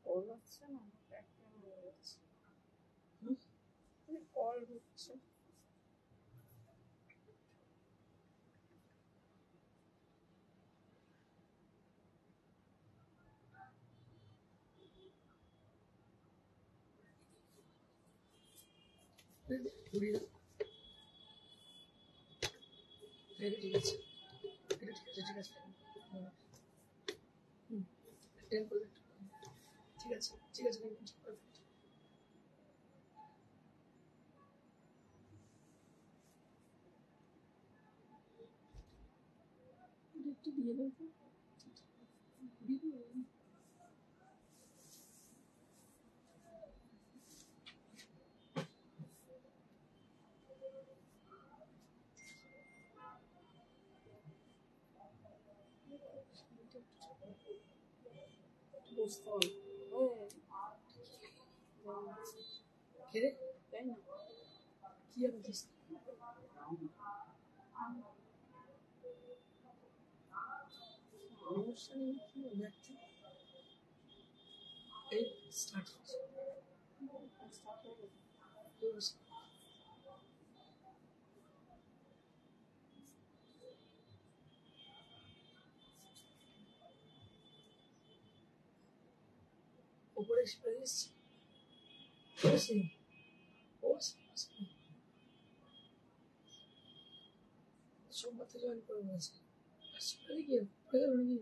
Call হচ্ছে না, call হচ্ছে। ঠিক আছে, ঠিক আছে, ঠিক আছে, ঠিক আছে, একটু দিয়ে দেবো। কি হবে এই স্টার্ট হচ্ছে। উপরে সোমবার থেকে জয়েন করে বলেছে কি পড়ে গেল নাকি?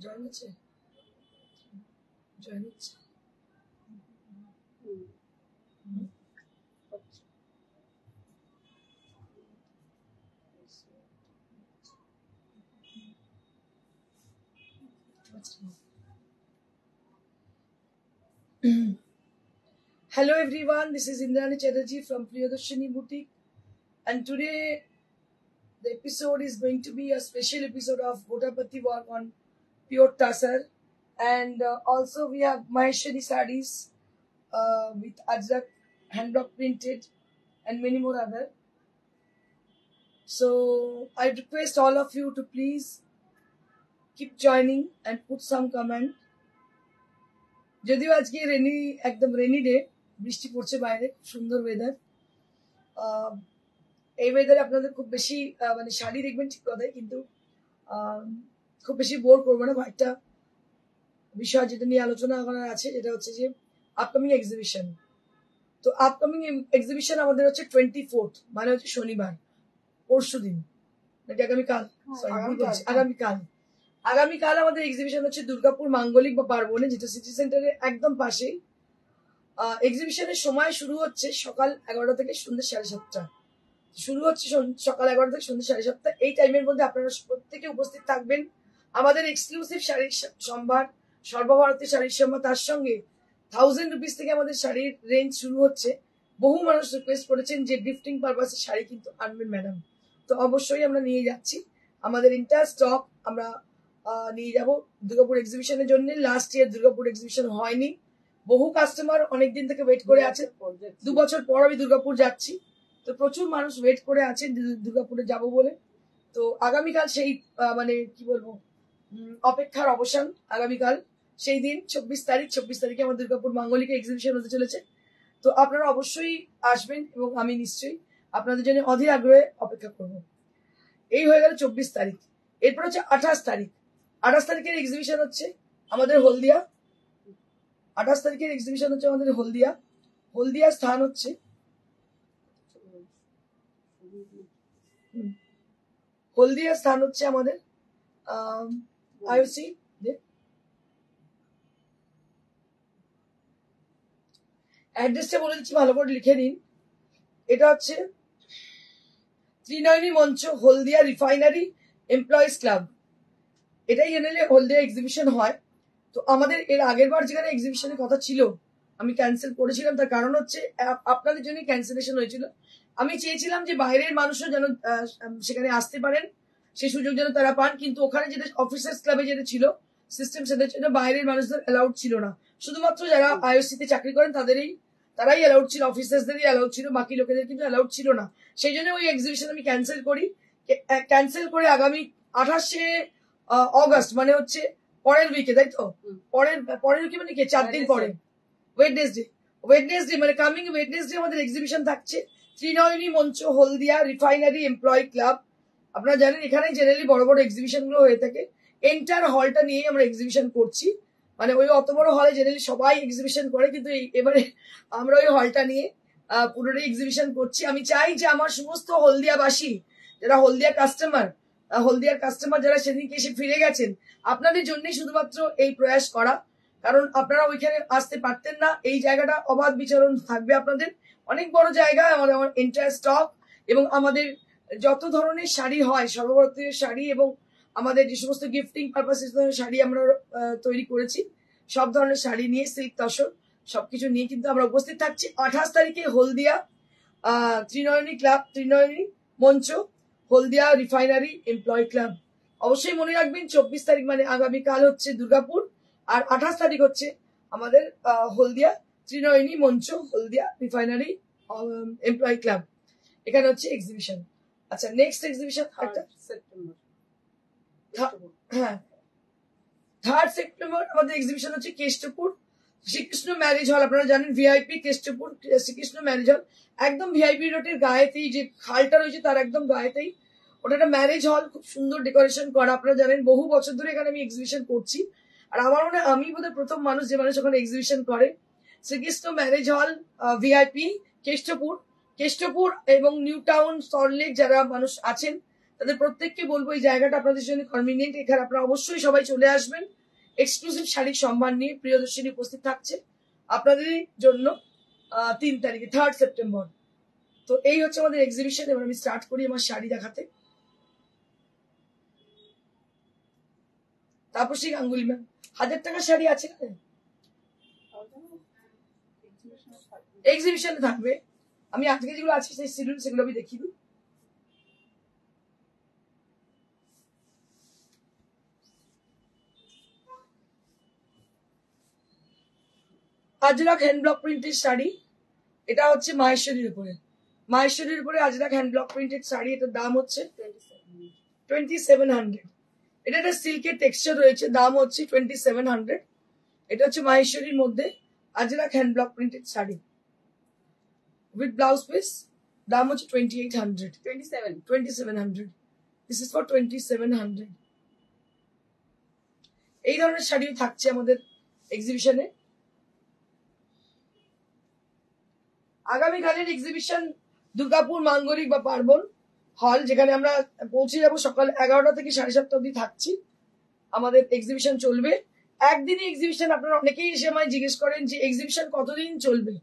জয়েন হচ্ছে, জয়েন হচ্ছে। Hello everyone, this is Indrani Chatterjee from Priyadarshini Boutique, and today the episode is going to be a special episode of Gotapati work on pure Tasar, and also we have Maheshwari sarees with Ajrak handblock printed and many more other. So I request all of you to please keep joining and put some comment. যদিও আজকে একদম rainy day, বৃষ্টি পড়ছে বাইরে, সুন্দর weather. এই ওয়েদারে আপনাদের খুব বেশি মানে শাড়ি দেখবেন ঠিক কথাই, কিন্তু খুব বেশি বোর করবো না। একটা বিষয় যেটা নিয়ে আলোচনা করার আছে, যেটা হচ্ছে যে আপকামিং এক্সিবিশন। তো আপকামিং এক্সিবিশন আমাদের হচ্ছে 24th, মানে হচ্ছে শনিবার, পরশু দিন নাকি আগামীকাল, আগামীকাল আমাদের এক্সিবিশন হচ্ছে দুর্গাপুর মাঙ্গলিক বা পার্বণে, যেটা সিটি সেন্টারের একদম পাশেই। এক্সিবিশনের সময় শুরু হচ্ছে সকাল 11টা থেকে সন্ধ্যে 7:30। শুরু হচ্ছে সকাল 11টা থেকে সন্ধ্যে 7:30। এই টাইমের মধ্যে আপনারা প্রত্যেকে উপস্থিত থাকবেন। আমাদের এক্সক্লুসিভ শাড়ির সম্ভার, সর্বভারতীয় শাড়ির সম্ভার, তার সঙ্গে 1000 রুপিস থেকে আমাদের শাড়ির রেঞ্জ শুরু হচ্ছে। বহু মানুষ রিকোয়েস্ট করেছেন যে গিফটিং পারপাসে শাড়ি কিন্তু আনবেন ম্যাডাম, তো অবশ্যই আমরা নিয়ে যাচ্ছি। আমাদের ইন্টার স্টক আমরা নিয়ে যাব দুর্গাপুর এক্সিবিশনের জন্য। লাস্ট ইয়ার দুর্গাপুর এক্সিবিশন হয়নি, বহু কাস্টমার অনেকদিন থেকে ওয়েট করে আছে। 2 বছর পর আমি দুর্গাপুর যাচ্ছি, তো প্রচুর মানুষ ওয়েট করে আছেন দুর্গাপুরে যাব বলে। তো আগামীকাল সেই মানে কি বলবো, অপেক্ষার অবসান। আগামীকাল সেই দিন 24 তারিখে আমার দুর্গাপুর মাঙ্গলিকা এক্সিবিশন হতে চলেছে। তো আপনারা অবশ্যই আসবেন এবং আমি নিশ্চয়ই আপনাদের জন্য অধীর আগ্রহে অপেক্ষা করব। এই হয়ে গেল 24 তারিখ। এরপর হচ্ছে 28 তারিখ। 28 তারিখের এক্সিবিশন হচ্ছে আমাদের হলদিয়া। 28 তারিখের এক্সিবিশন হচ্ছে আমাদের হলদিয়া। হলদিয়ার স্থান হচ্ছে আমাদের আইওসি। অ্যাড্রেসটা বলে দিচ্ছি, ভালো করে লিখে নিন। এটা হচ্ছে ত্রিনয়নী মঞ্চ, হলদিয়া রিফাইনারি এমপ্লয়িজ ক্লাব। এটাই জেনারেলি হলদিয়া এক্সিবিশন হয়। তো আমাদের এর আগের বার যেখানে এক্সিবিশনের কথা ছিল আমি ক্যান্সেল করেছিলাম, তার কারণ হচ্ছে আপনাদের জন্য ক্যান্সেলেশন হয়েছিল। আমি চেয়েছিলাম যে বাইরের মানুষও যেন সেখানে আসতে পারেন, সেই সুযোগ যেন তারা পান। কিন্তু ওখানে যেটা অফিসার্স ক্লাবে যেটা ছিল সিস্টেম, সেটা বাইরের মানুষদের অ্যালাউড ছিল না। শুধুমাত্র যারা আইওসি তে চাকরি করেন তারাই অ্যালাউড ছিল, অফিসার্সদেরই অ্যালাউড ছিল, বাকি লোকেদের কিন্তু অ্যালাউড ছিল না। সেই জন্য ওই এক্সিবিশন আমি ক্যান্সেল করে আগামী 28শে অগস্ট মানে হচ্ছে পরের উইকে, তাই তো? পরের উইকে মানে কি 4 দিন পরে, ওয়েডনেসডে মানে কামিং ওয়েডনেসডে আমাদের এক্সিবিশন থাকছে ত্রিনয়নী মঞ্চ, হলদিয়া রিফাইনারি এমপ্লয়ি ক্লাব। আপনারা জানেন এখানে জেনারেলি বড় বড় এক্সিবিশন গুলো হয়ে থাকে। এন্টার হলটা নিয়ে আমরা এক্সিবিশন করছি, মানে ওই অত বড় হলে জেনারেলি সবাই এক্সিবিশন করে, কিন্তু এবারে আমরা ওই হলটা নিয়ে পুরোটাই এক্সিবিশন করছি। আমি চাই যে আমার সমস্ত হলদিয়াবাসী, যারা হলদিয়ার কাস্টমার যারা সেদিনকে এসে ফিরে গেছেন, আপনাদের জন্যই শুধুমাত্র এই প্রয়াস করা। কারণ আপনারা ওইখানে আসতে পারতেন না, এই জায়গাটা অবাধ বিচরণ থাকবে আপনাদের। অনেক বড় জায়গা, আমাদের এন্টায়ার স্টক এবং আমাদের যত ধরনের শাড়ি হয়, সর্বভারতীয় শাড়ি এবং আমাদের যে সমস্ত গিফটিং পারপাসের শাড়ি আমরা তৈরি করেছি, সব ধরনের শাড়ি নিয়ে, সিল্ক তসর সবকিছু নিয়ে কিন্তু আমরা উপস্থিত থাকছি 28 তারিখে হলদিয়া ত্রিনয়নী মঞ্চ, হলদিয়া রিফাইনারি এমপ্লয়ি ক্লাব। অবশ্যই মনে রাখবেন 24 তারিখ মানে আগামীকাল হচ্ছে দুর্গাপুর, আর 28 তারিখ হচ্ছে আমাদের হলদিয়া ত্রিনয়নী মঞ্চ, হলদিয়া রিফাইনারি এমপ্লয়ি ক্লাব। এখানে হচ্ছে এক্সিবিশন। আচ্ছা, নেক্সট এক্সিবিশন সেপ্টেম্বর। হ্যাঁ, 3rd সেপ্টেম্বর আমাদের এক্সিবিশন হচ্ছে কেষ্টপুর শ্রীকৃষ্ণ ম্যারেজ হল। আপনারা জানেন ভিআইপি কেষ্টপুর শ্রীকৃষ্ণ ম্যারেজ হল, একদম ভিআইপি রোডের গায়েতেই, যে খালটা রয়েছে তার একদম গায়েতেই ওটা একটা ম্যারেজ হল, খুব সুন্দর ডেকোরেশন করা। আপনারা জানেন বহু বছর ধরে এখানে আমি এক্সিবিশন করছি, আর আমার মনে হয় আমি বোধহয় প্রথম মানুষ যে মানুষ ওখানে এক্সিবিশন করে। Srikrishna marriage hall VIP Keshtopur এবং নিউ টাউন সল্টলেক যারা মানুষ আছেন তাদের প্রত্যেককে বলবো এই জায়গাটা আপনাদের জন্য কনভিনিয়েন্ট, এখানে আপনারা অবশ্যই সবাই চলে আসবেন। এক্সক্লুসিভ শাড়ির সম্মান নিয়ে প্রিয়দর্শিনী উপস্থিত থাকছে আপনাদের জন্য 3 তারিখে 3rd সেপ্টেম্বর। তো এই হচ্ছে আমাদের এক্সিবিশন। এবার আমি স্টার্ট করি আমার শাড়ি দেখাতে। তাপসী গাঙ্গুলি ম্যাম, 1000 টাকার শাড়ি আছে এক্সিবিশনে থাকবে। আমি আজকে যেগুলো আছে সেই শিডিউল, সেগুলো আমি দেখিয়ে দিই। Ajrak hand block printed sari, এটা হচ্ছে মাহেশ্বরীর উপরে Ajrak hand block printed sari. এটার দাম হচ্ছে 2700। এটা একটা সিল্কের টেক্সচার রয়েছে, দাম হচ্ছে 2700। এটা হচ্ছে মাহেশ্বরীর মধ্যে Ajrak hand block printed sari with blouse piece, দাম হচ্ছে 2700। This is for 2700। এই ধরনের শাড়িও থাকছে আমাদের এক্সিবিশনে। আগামীকালের এক্সিবিশন দুর্গাপুর মাঙ্গলিক বা পার্বণ হল, যেখানে আমরা পৌঁছে যাবো সকাল 11টা থেকে 7:30 অব্দি থাকছি। আমাদের এক্সিবিশন চলবে একদিনই এক্সিবিশন। আপনারা অনেকেই এসে আমায় জিজ্ঞেস করেন যে এক্সিবিশন কতদিন চলবে।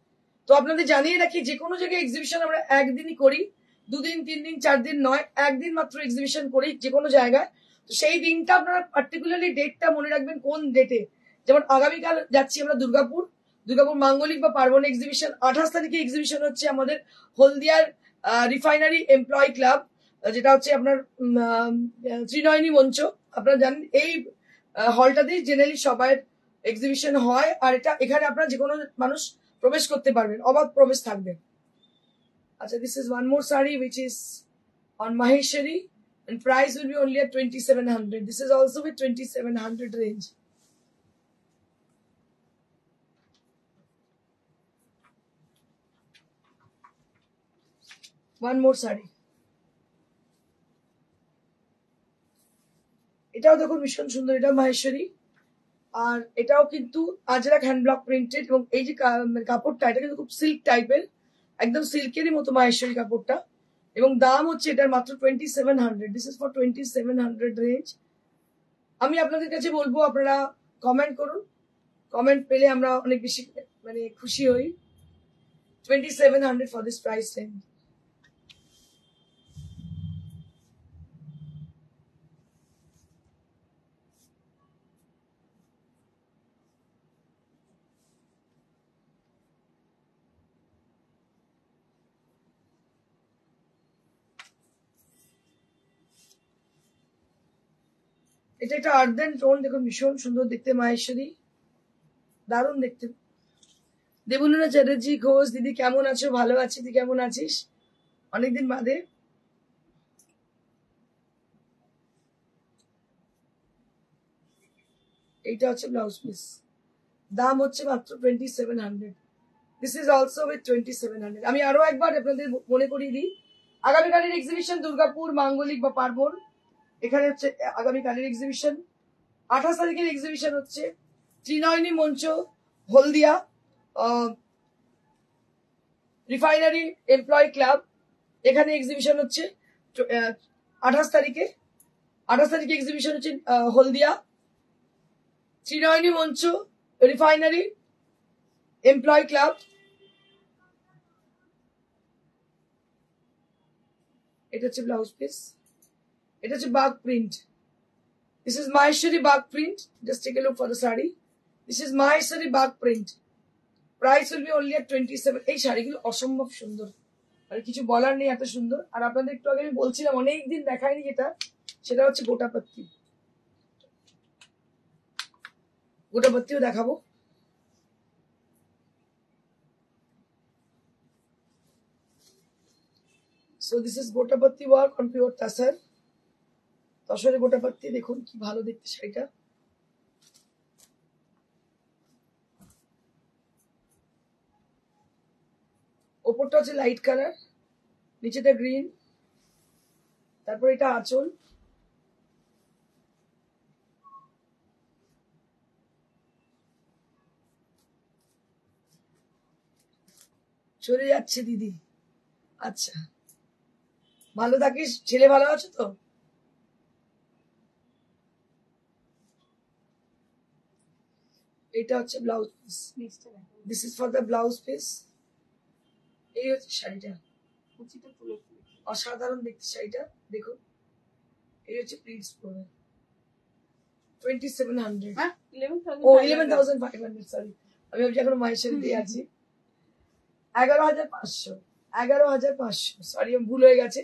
তো আপনাদের জানিয়ে রাখি, যে কোনো জায়গায় এক্সিবিশন আমরা একদিনই করি, 2 দিন 3 দিন 4 দিন নয়, একদিন মাত্র এক্সিবিশন করি যে কোনো জায়গায়। তো সেই দিনটা আপনারা পার্টিকুলারলি ডেটটা মনে রাখবেন, কোন ডেটে। যেমন আগামীকাল যাচ্ছি আমরা দুর্গাপুর মাঙ্গলিক বা পার্বণ এক্সিবিশন। 28 তারিখে এক্সিবিশন হচ্ছে আমাদের হলদিয়ার রিফাইনারি এমপ্লয়ি ক্লাব, যেটা হচ্ছে আপনার ত্রিনয়নী মঞ্চ। আপনারা জানেন এই হলটাতেই জেনারেলি সবার এক্সিবিশন হয়, আর এখানে আপনারা যে কোনো মানুষ প্রবেশ করতে পারবেন, অবাধ প্রবেশ থাকবে। আচ্ছা, this is one more sari which is on Maheshwari and price will be only at 2700. This is also with 2700 range. One more sari, এটাও দেখুন ভীষণ সুন্দর, এটা মাহেশ্বরী, আর এটাও কিন্তু আজরাক হ্যান্ড ব্লক প্রিন্টেড। এবং এই যে কাপড়টা, এটা কিন্তু খুব সিল্ক টাইপের, একদম সিল্কেরই মতো মাহেশ্বরী কাপড়টা। এবং দাম হচ্ছে এটার মাত্র 2700। This is for 2700 range. আমি আপনাদের কাছে বলবো আপনারা কমেন্ট করুন, কমেন্ট পেলে আমরা অনেক বেশি মানে খুশি হই। 2700 ফর দিস প্রাইস রেঞ্জ। এটা একটা আর্দেন টোন, দেখুন ভীষণ সুন্দর দেখতে, মাহেশ্বরী দারুণ দেখতে। দেবলীনা চ্যাটার্জি ঘোষ, দিদি কেমন আছো? ভালো আছি, তুই কেমন আছিস? অনেকদিন বাদে। এইটা হচ্ছে ব্লাউজ পিস, দাম হচ্ছে মাত্র 2700। This is also with 2700। আমি আরো একবার আপনাদের মনে করিয়ে দিই, আগামীকালের এক্সিবিশন দুর্গাপুর মাঙ্গলিক বা পার্বণ, এখানে হচ্ছে আগামীকালের এক্সিবিশন। 28 তারিখের এক্সিবিশন হচ্ছে ত্রিনয়নী মঞ্চ, হলদিয়া, রিফাইনারি এমপ্লয় ক্লাব, এখানে এক্সিবিশন হচ্ছে 28 তারিখে। 28 তারিখে এক্সিবিশন হচ্ছে হলদিয়া, ত্রিনয়নী মঞ্চ, রিফাইনারি এমপ্লয় ক্লাব। এটা হচ্ছে ব্লাউজ পিস, এটা হচ্ছে Bagh print. This is Maheshwari Bagh print, just take a look for the sari. This is Maheshwari Bagh print, price will be only at 27। এই শাড়িগুলো অসম্ভব সুন্দর, আর কিছু বলার নেই, এত সুন্দর। আর আপনাদের একটু আগে আমি বলছিলাম অনেকদিন দেখায়নি যেটা, সেটা হচ্ছে গোটাপত্তি। গোটাপত্তিও দেখাবো। So this is gotapatti work on pure tussar, তসরের গোটাপত্তি। দেখুন কি ভালো দেখতে শাড়িটা। ওপরটা হচ্ছে লাইট কালার, নিচেটা গ্রিন, তারপর এটা আঁচল, চলে যাচ্ছে দিদি। আচ্ছা, ভালো থাকিস, ছেলে ভালো আছো তো? এটা হচ্ছে blouse piece, this is for the blouse piece. এই হচ্ছে শাড়িটা, কুচিটা তুলে তুলে অসাধারণ দেখতে শাড়িটা, দেখুন। এই হচ্ছে প্রিন্টস পরে 2700। হ্যাঁ ও 11,500, সরি, আমি ভাবছি এখন মাহেশ্বরী দিয়ে আছি। 11,500, 11,500, সরি আমি ভুল হয়ে গেছে,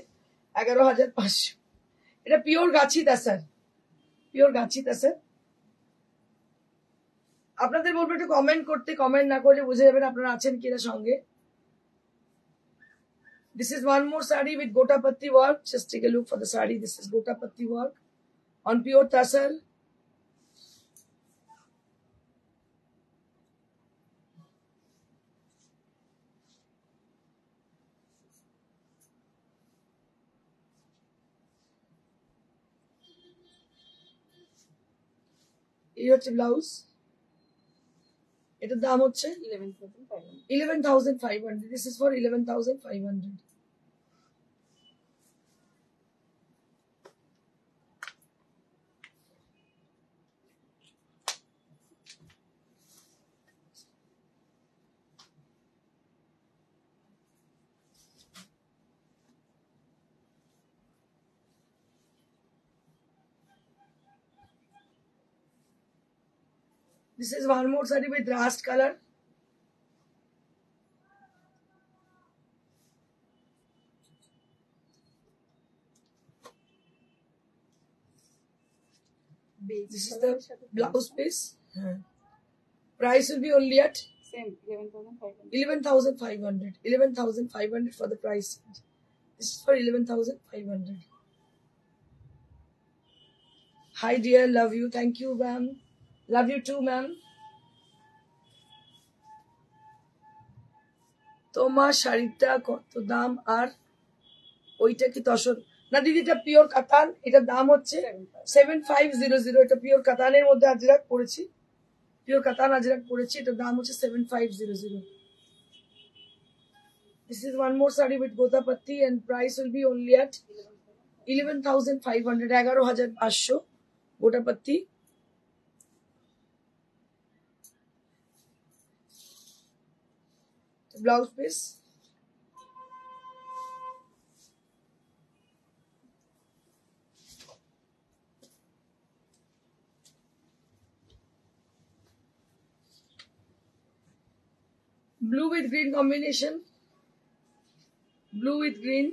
11,500। এটা পিওর গাছি তাসার, পিওর গাছি তাসার। আপনাদের বলবো একটু কমেন্ট করতে, কমেন্ট না করলে বুঝে যাবেন আপনারা আছেন কিনা সঙ্গে। This is one more sari with Gotapatti work. Just take a look for the sari. This is Gotapatti work on pure tassel. এই হচ্ছে ব্লাউজ, এটার দাম হচ্ছে 11,500। This is for 11,500. This is one more sari with rust color. This is the blouse piece. Price will be only at same 11,500. 11,500. 11,500 for the price. This is for 11,500. Hi dear, love you. Thank you, ma'am. Love you too, ma'am. তোমার শাড়িটা কত দাম? আর ওইটা কি তসর? না দিদি, এটা pure কাতান, এটার দাম হচ্ছে 7500। এটা পিওর কাতানের মধ্যে আজরাক পড়েছি, পিওর কাতান আজরাক পড়েছি, এটার দাম হচ্ছে 7500। This is one more sari with Gotapatti and price will be only at 11,500. 11,500 Gotapatti. Blouse piece. Blue with green combination. Blue with green.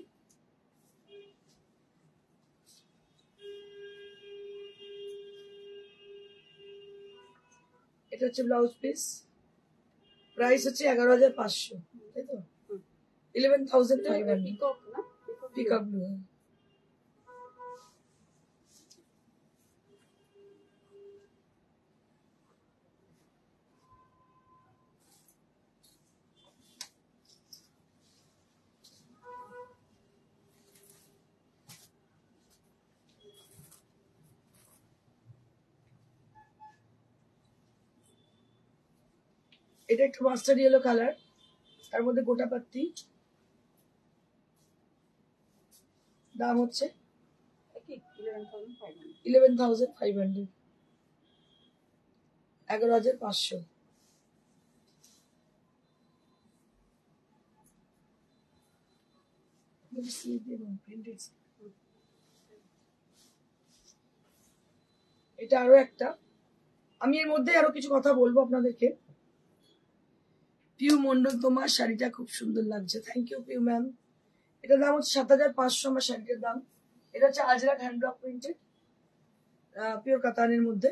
এটা হচ্ছে ব্লাউজ পিস, প্রাইস হচ্ছে 11,500, তাই তো? 11,500। পিকক না, পিকক ব্লু। এটা একটু মাস্টার্ড ইয়েলো কালার, তার মধ্যে গোটা পাত্তি। দাম হচ্ছে 11,500। 11,500, 11,500। এটা আরো একটা, আমি এর মধ্যে আরো কিছু কথা বলবো আপনাদেরকে। পিউ মন্ডল, তোমার শাড়িটা খুব সুন্দর লাগছে। Thank you Piu ma'am. এটার দাম হচ্ছে 7,500 আমার শাড়িটার দাম। এটা হচ্ছে আজরাক হ্যান্ডব্লক প্রিন্টেড, পিওর কাতানের মধ্যে।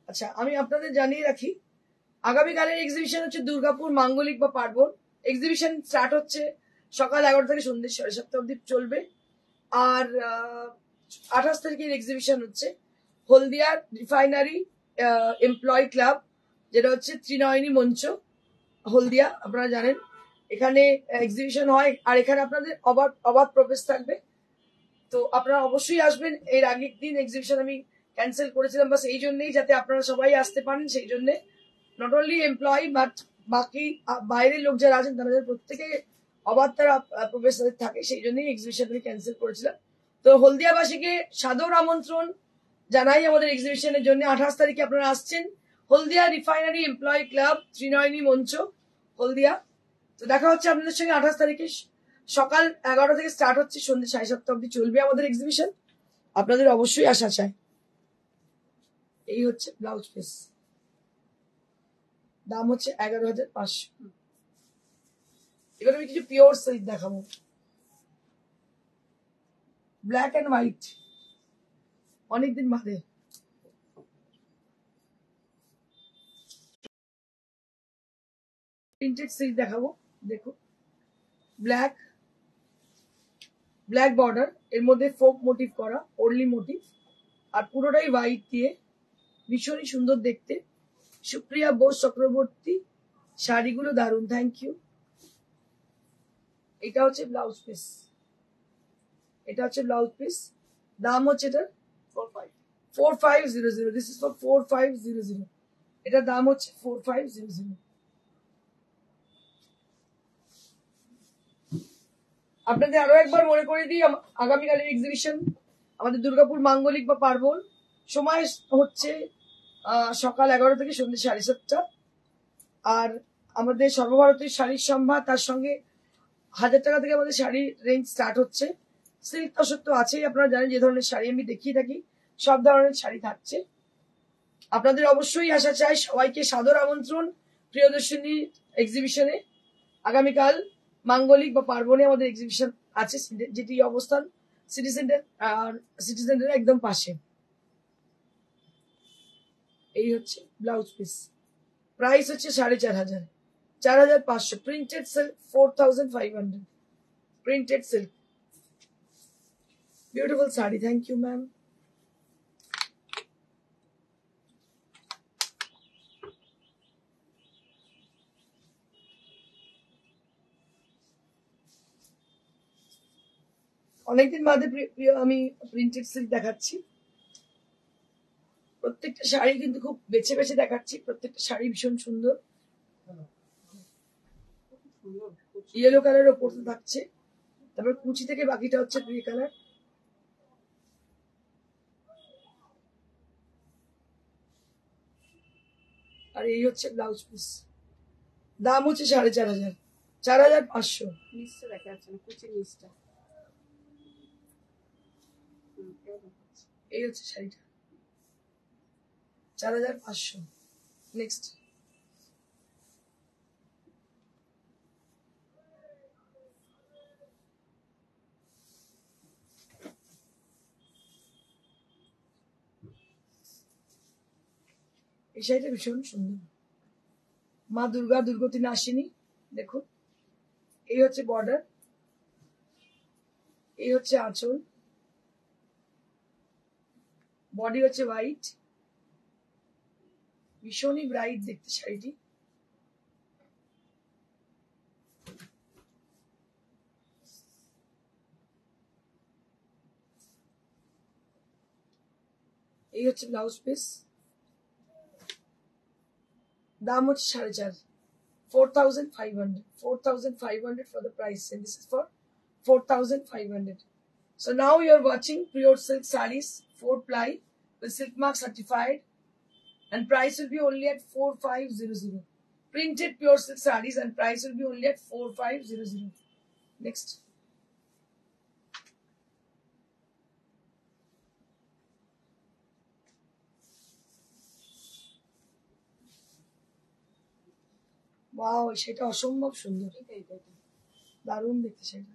আচ্ছা, আমি আপনাদের জানিয়ে রাখি, আগামীকালের এক্সিবিশন হচ্ছে দুর্গাপুর মাঙ্গলিক বা পার্বণ। এক্সিবিশন স্টার্ট হচ্ছে সকাল 11 থেকে সন্ধ্যে 7:30 অবধি চলবে। আর 28 তারিখের এক্সিবিশন হচ্ছে হলদিয়ার রিফাইনারি এমপ্লয় ক্লাব, যেটা হচ্ছে ত্রিনয়নী মঞ্চ, হলদিয়া। আপনারা জানেন এখানে এক্সিবিশন হয়, আর এখানে আপনাদের অবাধ প্রবেশ থাকবে। তো আপনারা অবশ্যই আসবেন। এর আগের দিন এক্সিবিশন আমি ক্যান্সেল করেছিলাম বাস এই জন্যই, যাতে আপনারা সবাই আসতে পারেন। সেই জন্য নট অনলি এমপ্লয়ি বাট বাকি বাইরের লোক যারা আছেন তাদের প্রত্যেকে অবাধ তারা প্রবেশ থাকে, সেই জন্যই এক্সিবিশন আমি ক্যান্সেল করেছিলাম। তো হলদিয়াবাসীকে সাদর আমন্ত্রণ জানাই আমাদের এক্সিবিশনের জন্য। 28 তারিখে আপনারা আসছেন হলদিয়া রিফাইনারি এমপ্লয়ি ক্লাব, ত্রিনয়নী মঞ্চ, হলদিয়া। তো দেখা হচ্ছে আপনাদের সঙ্গে 28 তারিখে সকাল 11 থেকে স্টার্ট হচ্ছে, সন্ধ্যে 7:30 অব্দি চলবে আমাদের এক্সিবিশন। আপনাদের অবশ্যই আসা চাই। এই হচ্ছে ব্লাউজ পিস, দাম হচ্ছে 11,500। এবার আমি কিছু পিওর সিল্ক দেখাবো, ব্ল্যাক অ্যান্ড হোয়াইট, অনেকদিন বাদে। প্রিন্টেড সিল্ক দেখাবো, দেখো ব্ল্যাক বর্ডার, এর মধ্যে ফোক মোটিভ করা, ওরলি মোটিভ, আর পুরোটাই হোয়াইট দিয়ে, ভীষণই সুন্দর দেখতে। সুপ্রিয়া বোস চক্রবর্তী, শাড়িগুলো দারুণ, থ্যাংক ইউ। এটা হচ্ছে ব্লাউজ পিস, দাম হচ্ছে এটা 4500। This is for 4500। এটার দাম হচ্ছে 4500। আপনাদের আরো একবার মনে করে দিই, আগামীকালের এক্সিবিশন আমাদের দুর্গাপুর মাঙ্গলিক বা পার্বণ, সময় হচ্ছে সকাল 11 থেকে সন্ধ্যে 7:30। আর আমাদের সর্বভারতীয় শাড়ির সম্ভার, তার সঙ্গে 1000 টাকা থেকে আমাদের শাড়ির রেঞ্জ স্টার্ট হচ্ছে। সিল্ক তো সত্য আছেই, আপনারা জানেন যে ধরনের শাড়ি আমি দেখিয়ে থাকি, সব ধরনের শাড়ি থাকছে। আপনাদের অবশ্যই আসা চাই, সবাইকে সাদর আমন্ত্রণ প্রিয়দর্শিনী এক্সিবিশনে। আগামীকাল মাঙ্গলিক বা পার্বণে আমাদের এক্সিবিশন আছে, যেটি অবস্থান সিটি সেন্টারের একদম পাশে। এই হচ্ছে ব্লাউজ পিস, প্রাইস হচ্ছে 4,500, 4,500। Printed silk 4,500, printed silk, beautiful sari. Thank you ma'am. অনেকদিন বাদে আমি প্রিন্টেড সিল্ক দেখাচ্ছি। প্রত্যেকটা শাড়ি কিন্তু খুব বেছে বেছে দেখাচ্ছি, প্রত্যেকটা শাড়ি ভীষণ সুন্দর। ইয়েলো কালার ওপর থাকছে, তারপর কুচি থেকে বাকিটা হচ্ছে গ্রে কালার। আর এই হচ্ছে ব্লাউজ পিস, দাম হচ্ছে 4,500, 4,500। নিচটা দেখা যাচ্ছে না, কুচির নিচটা। এই হচ্ছে শাড়িটা, 4,500। নেক্সট, এই শাড়িটা ভীষণ সুন্দর, মা দুর্গা দুর্গতি নাসিনী। দেখুন, এই হচ্ছে বর্ডার, এই হচ্ছে আঁচল, বডি হচ্ছে হোয়াইট, ভীষণই ব্রাইট দেখতে শাড়িটি। এই হচ্ছে ব্লাউজ পিস, দাম হচ্ছে 4,500, 4,500, 4,500 for the price, and this is for 4,500. So now you are watching pure silk sarees, 4-ply with silk mark certified, and price will be only at 4,500. Printed pure silk sarees, and price will be only at 4,500. Next. Wow, সেটা অসম্ভব সুন্দর, দারুণ দেখতে সেটা।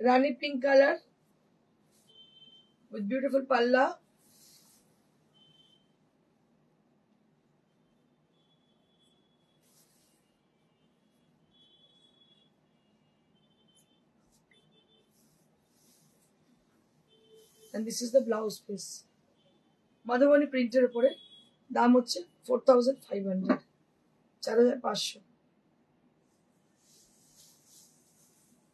Rani pink colour with beautiful palla, and this is the blouse piece. Madhubani প্রিন্টের উপরে, দাম হচ্ছে 4,500, 4,500।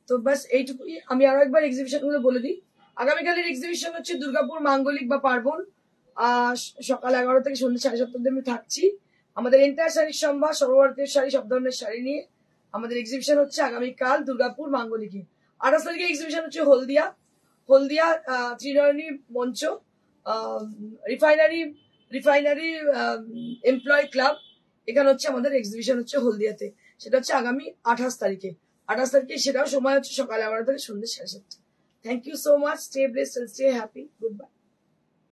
তো বাস এইটুকুই। আমি আরো একবার এক্সিবিশন গুলো বলে দিই। আগামীকালের এক্সিবিশন হচ্ছে দুর্গাপুর মাঙ্গলিক বা পার্বণ, সকাল 11 থেকে সন্ধ্যা 7:30 অব্দি আমি থাকছি। আমাদের এন্টায়ার শাড়ির সম্ভার, সর্বভারতীয় শাড়ি, সব ধরনের শাড়ি নিয়ে আমাদের এক্সিবিশন হচ্ছে আগামীকাল দুর্গাপুর মাঙ্গলিকে। 28 তারিখে এক্সিবিশন হচ্ছে হলদিয়া ত্রিনয়নী মঞ্চ, রিফাইনারি এমপ্লয় ক্লাব, এখানে হচ্ছে আমাদের এক্সিবিশন হচ্ছে হলদিয়াতে। সেটা হচ্ছে আগামী 28 তারিখে। 28 তারিখে সেটাও সময় হচ্ছে সকাল 11 থেকে সন্ধ্যে 7:30। Thank you so much. Stay blessed, stay happy. Good by.